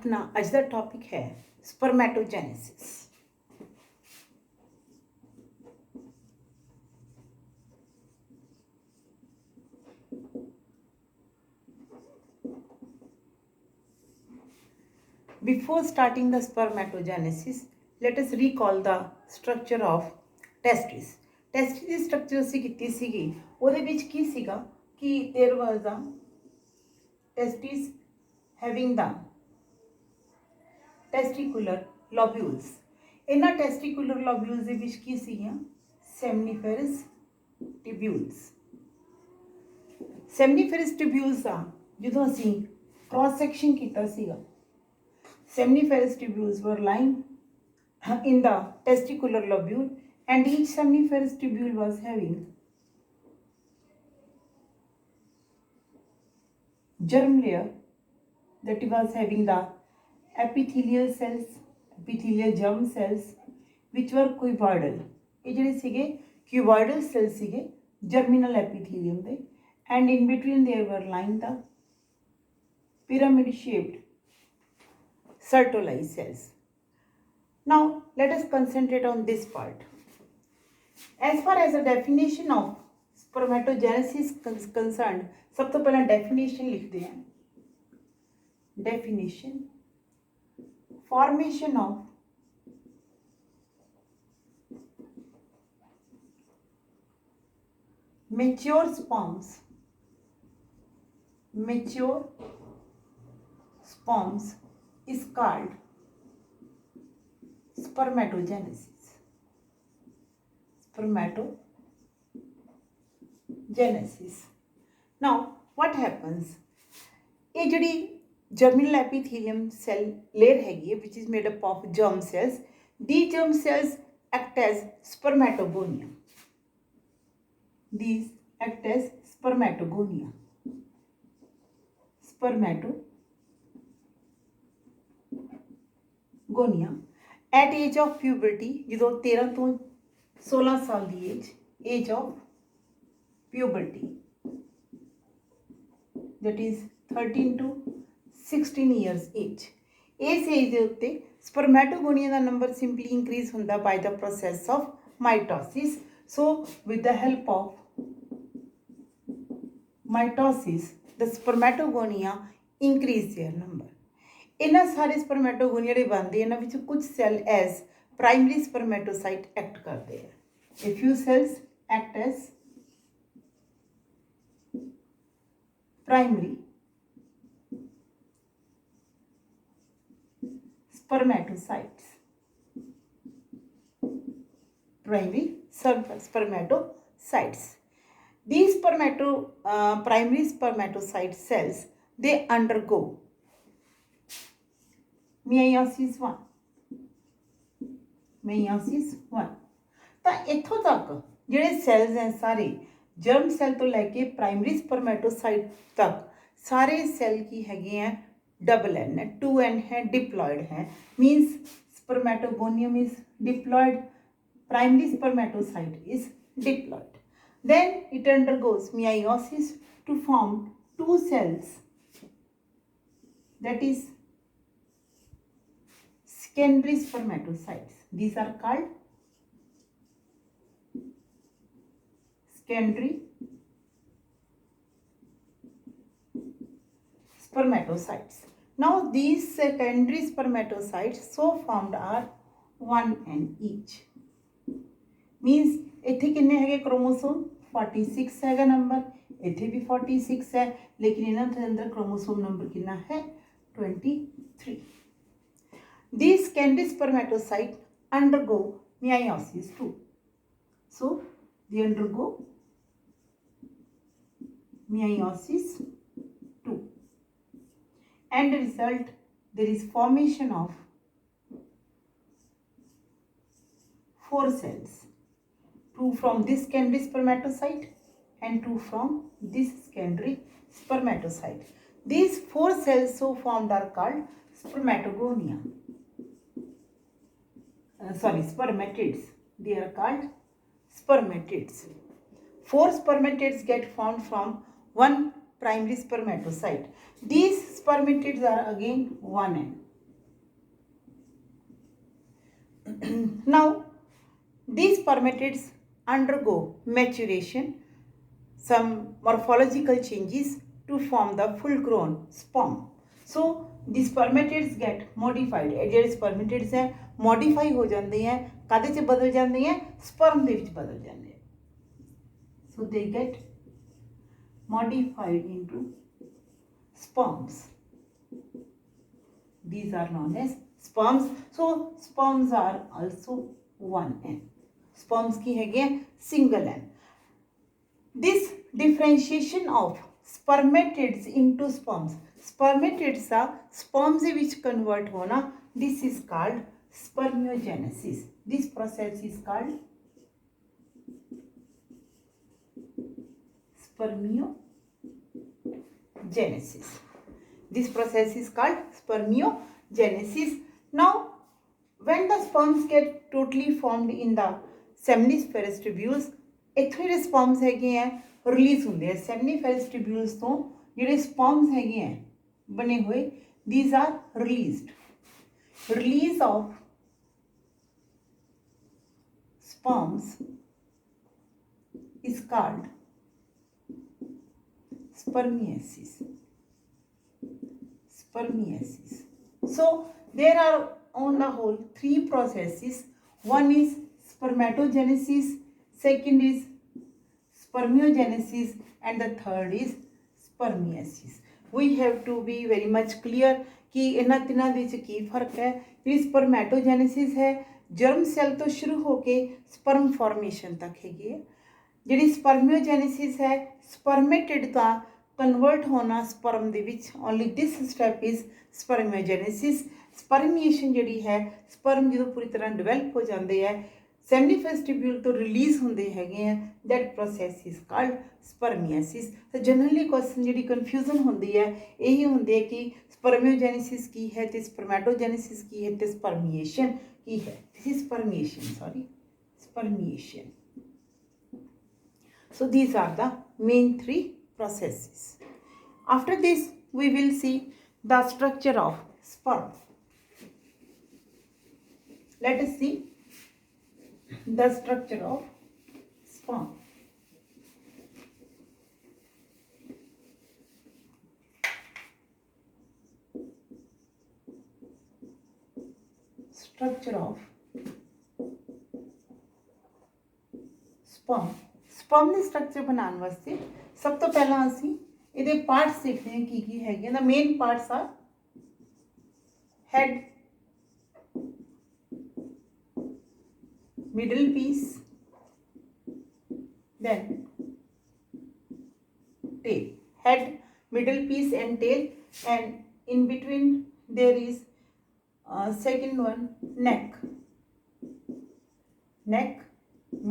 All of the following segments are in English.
अपना अज का टॉपिक है spermatogenesis. Before starting the spermatogenesis, let us recall the structure of testes. Testes the structure ਅਸੀਂ ਕੀਤੀ ਸੀਗੀ, ਉਹਦੇ ਵਿੱਚ ਕੀ ਸੀਗਾ ਕਿ there was the testes having the testicular lobules. ਇਹਨਾਂ testicular lobules ਦੇ ਵਿੱਚ ਕੀ ਸੀਗੀਆਂ seminiferous tubules. Seminiferous tubules ਦਾ ਜਦੋਂ ਅਸੀਂ cross section ਕੀਤਾ ਸੀਗਾ, seminiferous tubules were lying in the testicular lobule, and each seminiferous tubule was having germ layer, that was having the epithelial cells, epithelial germ cells, which were cuboidal. ये ਜਿਹੜੇ ਸੀਗੇ cuboidal cells ਸੀगे germinal epithelium ਦੇ, and in between there were lying the pyramid shaped Sertoli cells. Now let us concentrate on this part. As far as the definition of spermatogenesis is concerned, सब तो पहला definition लिखते हैं. Definition: formation of mature sperms is called spermatogenesis. Now what happens? ये जड़ी germinal epithelium cell layer हैगी है, which is made up of germ cells. These germ cells act as spermatogonia. These act as spermatogonia. Gonia at age of puberty, जो 13 तो 16 साल की age of puberty, that is 13 to 16 years age. इस age के उत्ते spermatogonia का number simply increase होंदा by the process of mitosis. So with the help of mitosis the spermatogonia increase their number. इन्ह सारे स्पर्मेटोगोनिया जो बनते हैं, इन्होंने कुछ cell as primary spermatocyte act करते हैं. A few cells act as primary spermatocytes. These primary spermatocyte cells, they undergo meiosis 1. तो इत्थों तक जिहड़े सेल्स हैं सारे जर्म सेल तो लैके प्राइमरी स्पर्मेटोसाइट तक सारे सेल की हैगे हैं डबल एन है, 2n है, डिप्लॉयड है. Means spermatogonium is diploid, primary spermatocyte is diploid. Then it undergoes meiosis to form two cells, that is secondary spermatocytes. These are called secondary spermatocytes. Now these secondary spermatocytes so formed are 1n each. Means इत्थे किन्ने है chromosome 46 है number, इत्थे भी 46 है, लेकिन इन्हां दे अंदर क्रोमोसोम नंबर कितना है 23. These secondary spermatocytes undergo meiosis too. So they undergo meiosis too, and the result there is formation of 4 cells. 2 from this secondary spermatocyte and 2 from this secondary spermatocyte. These 4 cells so formed are called spermatogonia. Spermatids. They are called spermatids. 4 spermatids get formed from one primary spermatocyte. These spermatids are again 1n. Now, these spermatids undergo maturation, some morphological changes to form the full-grown sperm. So, the spermatids get modified. ਜਿਹੜੇ spermatids है modify हो जाते हैं, कादे च बदल जाते हैं, sperm ਦੇ ਵਿੱਚ बदल जाते हैं. So, they get modified into sperms. These are known as sperms. So, sperms are also 1n. Sperms की है single n. This differentiation of spermatids into sperms. Spermatids are sperms which convert होना. This is called spermiogenesis. This process is called spermiogenesis. This process is called spermiogenesis. Now, when the sperms get totally formed in the seminiferous tubules, ਇੱਥੋਂ ਜਿਹੜੇ sperms ਹੈਗੇ ਆ release ਹੁੰਦੇ ਆ ਸੈਮਨੀਫੈਰਸ ਟਿਬਿਊਲਸ ਤੋਂ ਜਿਹੜੇ sperms ਹੈਗੇ ਆ ਬਣੇ ਹੋਏ these are released. Release of sperms is called spermiosis. Spermiosis. So there are on the whole 3 processes. One is spermatogenesis, second is spermiogenesis, and the third is spermiosis. We have to be very much clear कि इन्हां तिन्हां दे विच की फर्क है. जी spermatogenesis है germ cell तो शुरू होके स्पर्म फॉर्मेशन तक हैगी है. जी स्पर्मियोजेनेसिस है स्पर्मेटिड का कन्वर्ट होना स्पर्म दे विच. Only this step is spermiogenesis. Spermiation जी है स्पर्म जो पूरी तरह डिवेलप हो जाते हैं सेमनीफेरस ट्यूब्यूल तो रिलीज़ होंगे हैं दैट प्रोसैस इज कॉल्ड स्पर्मियासिस. तो जनरली क्वेश्चन जी कन्फ्यूजन होंगी है यही होंगे है कि स्पर्मियोजेनेसिस की है तो स्पर्मेटोजेनेसिस की है तो स्पर्मिएशन की है. This is spermiation, sorry spermiation. So these are the main 3 processes. After this we will see the structure of sperm. Let us see the structure of sperm. Structure of sperm. Sperm ਦੇ structure बनाने वास्ते सब तो पहला ਅਸੀਂ ਇਹਦੇ parts ਦੇਖਦੇ ਹਾਂ ਕੀ ਹੈਗੇ. ਦਾ ਮੇਨ ਪਾਰਟਸ ਆ head, middle piece, then tail. Head, middle piece and tail, and in between there is second one neck. Neck,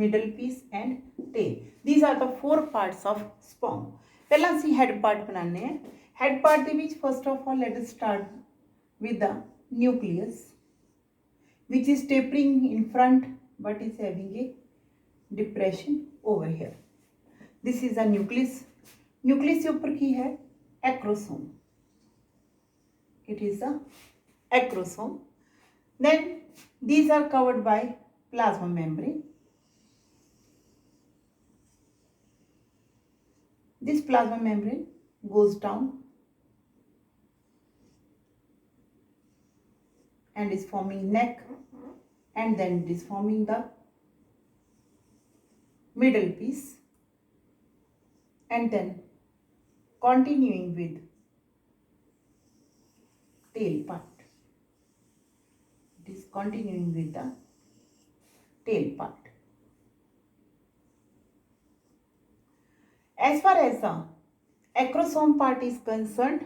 middle piece and tail. These are the 4 parts of sperm. पहला ਅਸੀਂ head part बनाने हैं. Head part ਦੇ ਵਿੱਚ first of all let us start with the nucleus which is tapering in front but is having a depression over here. This is the nucleus. Nucleus के ऊपर की है acrosome. It is the acrosome. Then these are covered by plasma membrane. This plasma membrane goes down and is forming neck, and then it is forming the middle piece, and then continuing with tail part. It is continuing with the tail part. As far as the acrosome part is concerned,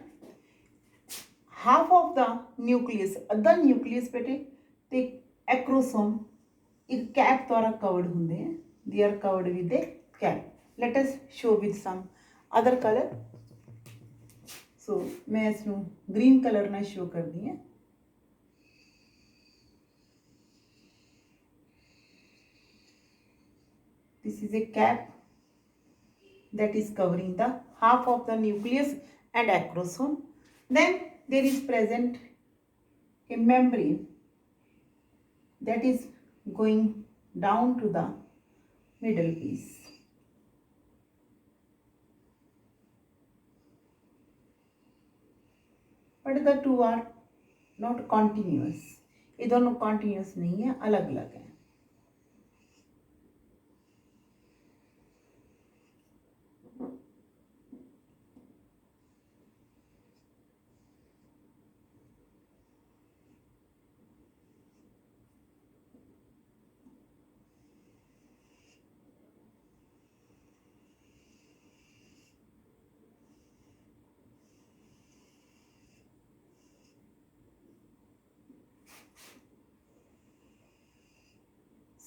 half of the nucleus, other nucleus बेटे ते acrosome एक cap द्वारा covered होंगे हैं. They are covered with a cap. Let us show with some other color. So मैं इसमें green color ना show कर दी है. This is a cap that is covering the half of the nucleus and acrosome. Then there is present a membrane that is going down to the middle piece. But the two are not continuous. ये दोनों continuous नहीं है, अलग अलग है.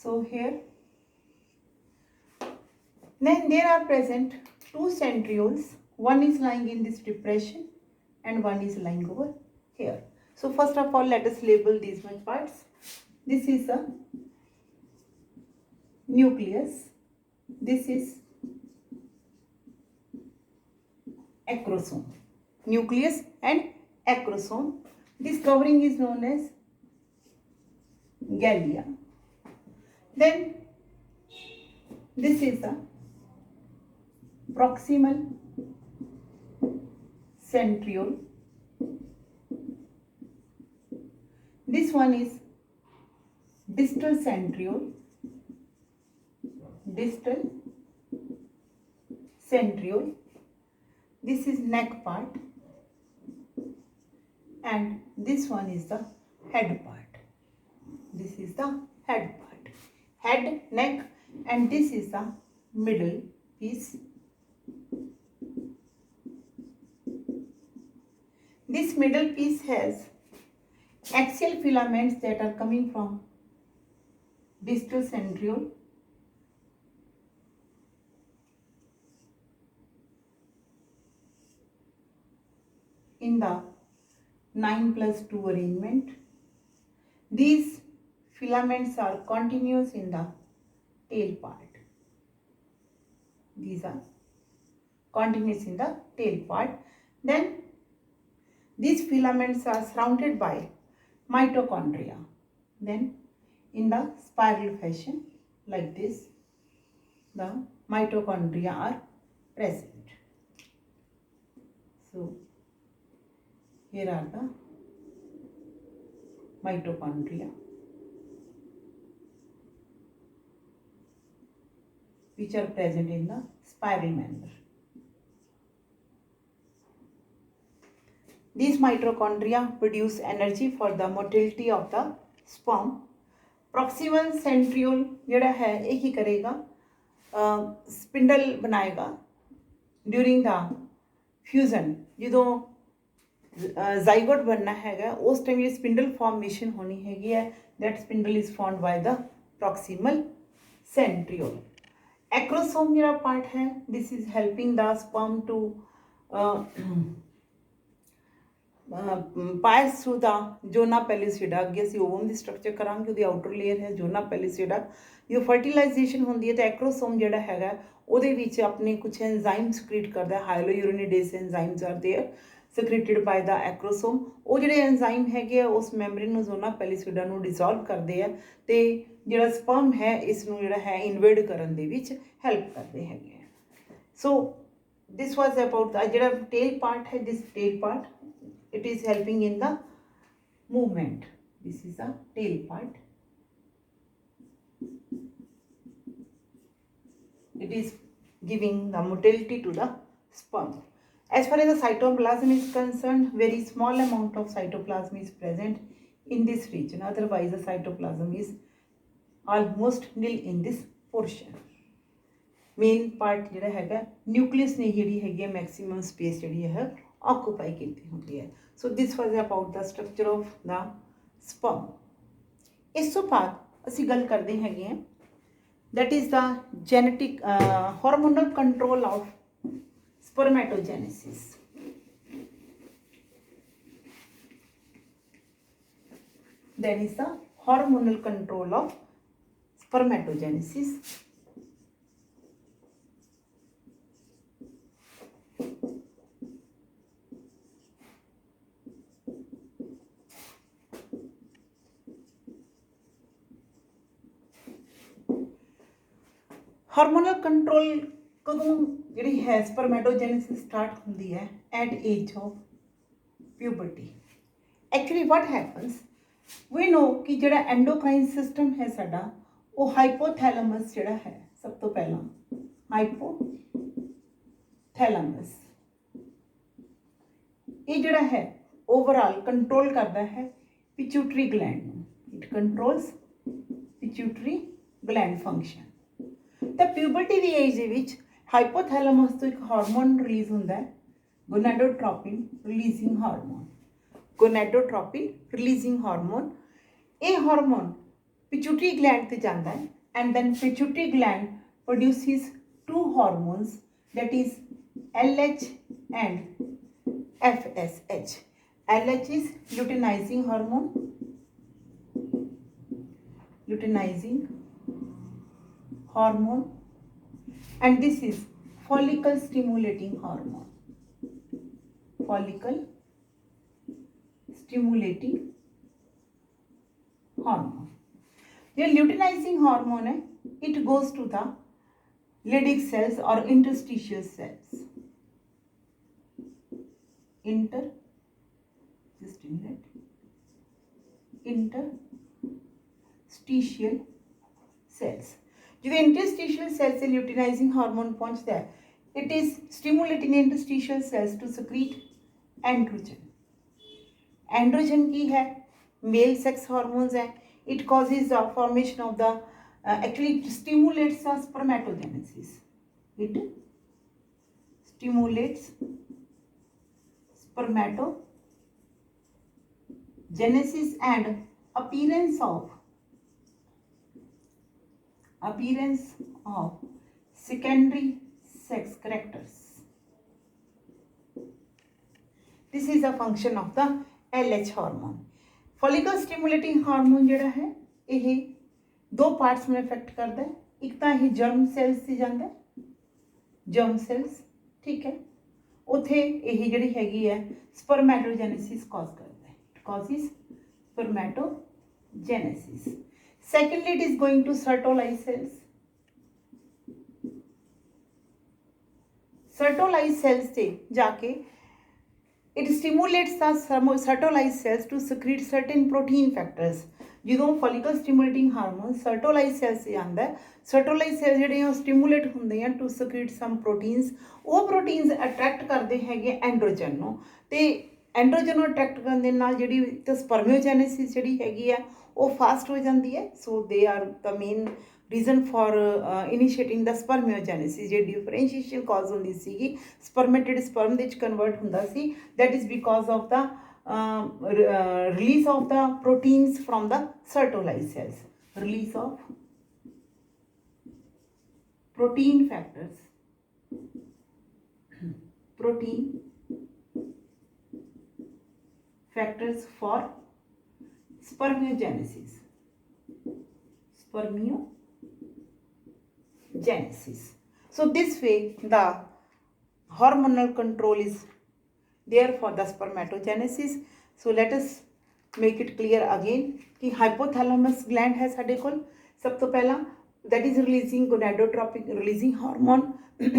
So here, then there are present two centrioles. One is lying in this depression and one is lying over here. So first of all, let us label these much parts. This is a nucleus. This is acrosome. Nucleus and acrosome. This covering is known as gallia. Then this is the proximal centriole. This one is distal centriole. Distal centriole. This is neck part, and this one is the head part. This is the head part. Head, neck, and this is the middle piece. This middle piece has axial filaments that are coming from distal centriole. In the 9+2 arrangement, these filaments are continuous in the tail part. These are continuous in the tail part. Then these filaments are surrounded by mitochondria. Then in the spiral fashion like this, the mitochondria are present. So here are the mitochondria which are present in the spiral manner. These mitochondria produce energy for the motility of the sperm. Proximal centriole ਜਿਹੜਾ ਹੈ ਇਹ ਕੀ ਕਰੇਗਾ, spindle बनाएगा during the fusion. ਜਦੋਂ ਜ਼ਾਈਗੋਟ बनना हैगा उस time ये स्पिंडल फॉर्मेशन होनी हैगी है. That spindle is formed by the proximal centriole. Acrosome ਜਿਹੜਾ पार्ट है, this is helping the sperm to pass through the zona pellucida. अगे ਅਸੀਂ ओवम ਦੀ ਸਟਰਕਚਰ ਕਰਾਂਗੇ. ਉਹਦੀ ਆਊਟਰ ਲੇਅਰ ਹੈ जोना पैलिसिडा. ਜੋ ਫਰਟੀਲਾਈਜੇਸ਼ਨ ਹੁੰਦੀ ਹੈ ਤਾਂ ਐਕਰੋਸੋਮ ਜਿਹੜਾ ਹੈਗਾ ਉਹਦੇ ਵਿੱਚ ਆਪਣੇ ਕੁਝ ਐਂਜ਼ਾਈਮ ਸਕ੍ਰੀਟ ਕਰਦਾ. Hyaluronidase enzymes are there secreted by the acrosome. ਉਹ ਜਿਹੜੇ ਐਂਜ਼ਾਈਮ ਹੈਗੇ ਆ ਉਸ ਮੈਂਬਰੇਨ ਨੂੰ ਜ਼ੋਨਾ ਪੈਲਿਸਿਡਾ ਨੂੰ ਡਿਸੋਲਵ ਕਰਦੇ ਆ ਤੇ ਜਿਹੜਾ ਸਪਰਮ ਹੈ ਇਸ ਨੂੰ ਜਿਹੜਾ ਹੈ ਇਨਵੇਡ ਕਰਨ ਦੇ ਵਿੱਚ ਹੈਲਪ ਕਰਦੇ ਹੈਗੇ ਆ. ਸੋ ਦਿਸ ਵਾਸ ਅਬਾਊਟ ਦਾ ਜਿਹੜਾ ਟੇਲ ਪਾਰਟ ਹੈ. This tail part it is helping in the movement. This is the tail part. It is giving the motility to the sperm. As far as the cytoplasm is concerned, very small amount of cytoplasm is present in this region. Otherwise, the cytoplasm is almost nil in this portion. Main part ਜਿਹੜਾ ਹੈਗਾ nucleus ਨੇ ਜਿਹੜੀ ਹੈਗੀ maximum space ਜਿਹੜੀ ਹੈ occupy ਕੀਤੀ ਹੁੰਦੀ ਹੈ. So this was about the structure of the sperm. ਇਸ ਤੋਂ ਬਾਅਦ ਅਸੀਂ ਗੱਲ ਕਰਦੇ ਹੈਗੇ ਹਾਂ that is the genetic hormonal control of spermatogenesis. That is the hormonal control of spermatogenesis. Hormonal control ਕਦੋਂ ਜਿਹੜੀ ਹੈ ਸਪਰਮੈਟੋਜੈਨੇਸਿਸ ਸਟਾਰਟ ਹੁੰਦੀ ਹੈ at age of puberty. Actually what happens we know ਕਿ ਜਿਹੜਾ ਐਂਡੋਕਰਾਈਨ ਸਿਸਟਮ ਹੈ ਸਾਡਾ ਉਹ ਹਾਈਪੋਥੈਲੇਮਸ ਜਿਹੜਾ ਹੈ ਸਭ ਤੋਂ ਪਹਿਲਾਂ ਹਾਈਪੋਥੈਲੇਮਸ ਇਹ ਜਿਹੜਾ ਹੈ ਓਵਰਆਲ ਕੰਟਰੋਲ ਕਰਦਾ ਹੈ ਪਿਚੂਟਰੀ ਗਲੈਂਡ ਨੂੰ। It controls pituitary gland function. ਤਾਂ ਪਿਊਬਰਟੀ ਦੀ ਏਜ ਦੇ ਵਿੱਚ ਹਾਈਪੋਥੈਲੇਮਸ ਤੋਂ ਇੱਕ ਹਾਰਮੋਨ ਰਿਲੀਜ਼ ਹੁੰਦਾ ਹੈ gonadotropin releasing hormone. Gonadotropin releasing hormone ਇਹ ਹਾਰਮੋਨ ਪਿਚੂਟਰੀ ਗਲੈਂਡ ਤੇ ਜਾਂਦਾ ਹੈ and then pituitary gland produces two hormones that is LH and FSH. LH is luteinizing hormone, luteinizing hormone, and this is follicle stimulating hormone, follicle stimulating hormone. The luteinizing hormone है it goes to the Leydig cells or interstitial cells. Interstitial cells. जो interstitial cells से luteinizing hormone पहुंचता है, it is stimulating interstitial cells to secrete androgen. Androgen की है male sex hormones है. It causes the formation of the actually it stimulates the spermatogenesis. It stimulates spermatogenesis and appearance of secondary sex characters. This is a function of the LH hormone. Follicle stimulating hormone ਜਿਹੜਾ ਹੈ ਇਹ दो parts में effect करता है। एक तो ये जर्म सैल्स से जाता है, जर्म सैल्स ठीक है उथे यही जी हैगी है स्पर्मैटोजेनेसिस कॉज करता है। It causes spermatogenesis. Secondly it is going to Sertoli's cells. Sertoli's cells से जाके it stimulates the Sertoli's cells to secrete certain protein factors। ਜਦੋਂ ਫੋਲੀਕਲ ਸਟਿਮੂਲੇਟਿੰਗ ਹਾਰਮੋਨ ਸਰਟੋਲਾਈਜ਼ ਸੈਲ 'ਚ ਜਾਂਦਾ ਹੈ, ਸਰਟੋਲਾਈਜ਼ ਸੈਲ ਜਿਹੜੇ ਆ ਉਹ ਸਟਿਮੂਲੇਟ ਹੁੰਦੇ ਆ ਟੂ ਸਕ੍ਰੀਟ ਸਮ ਪ੍ਰੋਟੀਨਸ। ਉਹ ਪ੍ਰੋਟੀਨਸ ਅਟਰੈਕਟ ਕਰਦੇ ਹੈਗੇ ਐਂਡਰੋਜਨ ਨੂੰ, ਤੇ ਐਂਡਰੋਜਨ ਨੂੰ ਅਟਰੈਕਟ ਕਰਨ ਦੇ ਨਾਲ ਜਿਹੜੀ ਤੇ ਸਪਰਮਿਓਜੈਨੇਸਿਸ ਜਿਹੜੀ ਹੈਗੀ ਆ ਉਹ ਫਾਸਟ ਹੋ ਜਾਂਦੀ ਹੈ। So they are the main reason for initiating the spermiogenesis. ਜਿਹੜੀ ਡਿਫਰੈਂਸ਼ੀਏਸ਼ਨ ਕਾਜ਼ ਹੁੰਦੀ ਸੀਗੀ ਸਪਰਮੇਟਿਡ ਸਪਰਮ ਦੇ ਵਿੱਚ ਕਨਵਰਟ ਹੁੰਦਾ ਸੀ, that is because of the release of the proteins from the sertolized cells. Release of protein factors, protein factors for spermiogenesis. Spermiogenesis. So this way the hormonal control is there for the spermatogenesis. So let us make it clear again कि hypothalamus gland है साढ़े कोल सब तो पहला that is releasing gonadotropin releasing hormone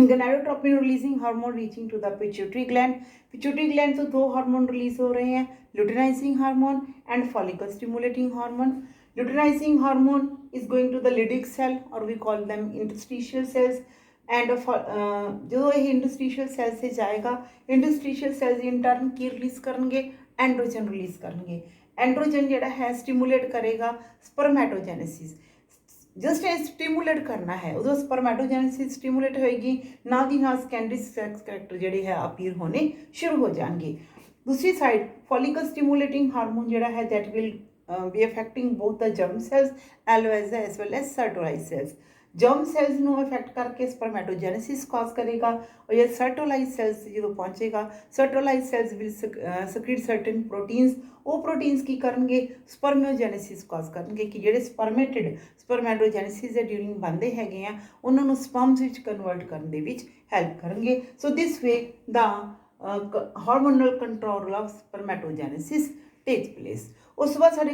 gonadotropin releasing hormone reaching to the pituitary gland। pituitary gland तो दो hormone release हो रहे हैं luteinizing hormone and follicle stimulating hormone। luteinizing hormone is going to the Leydig cell or we call them interstitial cells and जो ये इंडस्ट्रीशियल cell से जाएगा इंडस्ट्रीशियल sales in turn की रिलीज करेंगे एंड्रोजन रिलीज करेंगे। एंड्रोजन ਜਿਹੜਾ ਹੈ स्टिमुलेट करेगा स्पर्मैटोजेनेसिस। जस्ट स्टिमुलेट करना है उदो स्पर्मैटोजेनेसिस स्टिमुलेट होएगी, नाल दी नाल सेकेंडरी सेक्स कैरेक्टर ਜਿਹੜੇ है अपीयर होने शुरू हो जाएंगे। दूसरी साइड फॉलिकल स्टिमुलेटिंग हार्मोन ਜਿਹੜਾ है that will be affecting both the germ cells as well as Sertoli's cells. Germ cells ਨੂੰ अफेक्ट करके स्पर्मैटोजेनेसिस कॉज करेगा और ये सर्टोलाइज सेल्स जो पहुँचेगा Sertoli's cells will secrete certain proteins। वो प्रोटीन्स की करेंगे स्पर्मियोजेनेसिस कॉज करेंगे कि ਜਿਹੜੇ ਸਪਰਮੇਟਿਡ ਸਪਰਮੈਟੋਜੈਨੇਸਿਸ ਦੇ ਡਿਊਰਿੰਗ ਬਣਦੇ ਹੈਗੇ ਆ ਉਹਨਾਂ ਨੂੰ ਸਪਰਮਸ ਵਿੱਚ ਕਨਵਰਟ ਕਰਨ ਦੇ ਵਿੱਚ ਹੈਲਪ ਕਰਨਗੇ। So this way the hormonal control of spermatogenesis takes place. ਉਸ ਤੋਂ ਬਾਅਦ ਸਾਡੇ